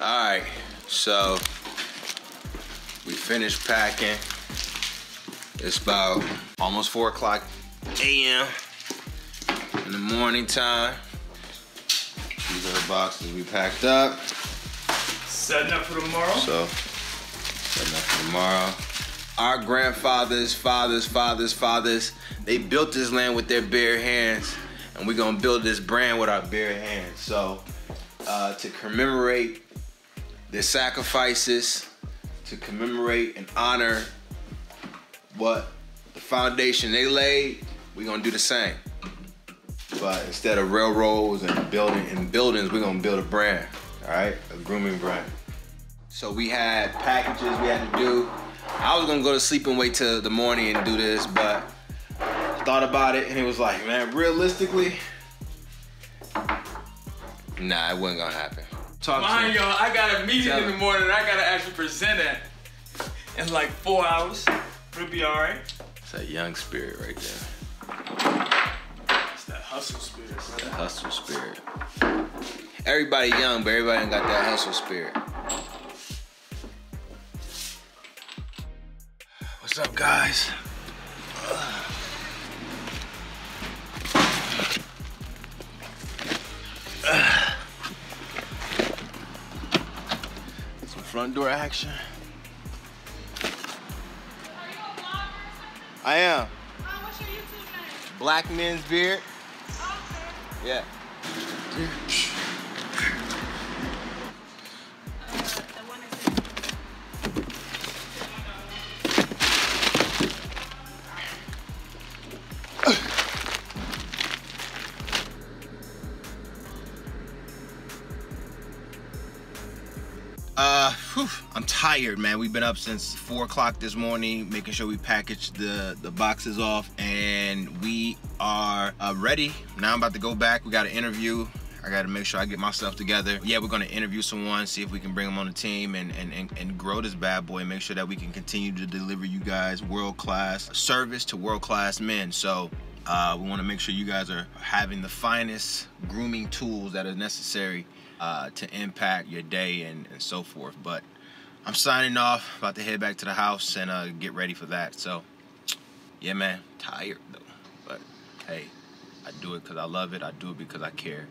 Alright, so we finished packing. It's about almost 4 o'clock a.m. in the morning time. These are the boxes we packed up. Setting up for tomorrow. So, setting up for tomorrow. Our grandfathers, fathers, they built this land with their bare hands, and we're gonna build this brand with our bare hands. So, to commemorate their sacrifices, to commemorate and honor what the foundation they laid, we're gonna do the same. But instead of railroads and buildings, we're gonna build a brand, all right? A grooming brand. So we had packages we had to do. I was gonna go to sleep and wait till the morning and do this, but I thought about it and it was like, man, realistically, nah, it wasn't gonna happen. Mind y'all, I got a meeting in the morning and I gotta actually present it in like 4 hours. It'll be all right. It's that young spirit right there. It's that hustle spirit. Bro. That hustle spirit. Everybody young, but everybody ain't got that hustle spirit. What's up, guys? Some front door action. I am. What's your YouTube name? Black Men's Beard. Okay. Yeah. The one is I'm tired, man. We've been up since 4 o'clock this morning, making sure we package the boxes off, and we are ready. Now I'm about to go back. We got an interview. I got to make sure I get myself together. Yeah, we're going to interview someone, see if we can bring them on the team and grow this bad boy and make sure that we can continue to deliver you guys world-class service to world-class men. So we want to make sure you guys are having the finest grooming tools that are necessary to impact your day and so forth. But I'm signing off, about to head back to the house and get ready for that. So yeah, man, tired though, but hey, I do it because I love it. I do it because I care.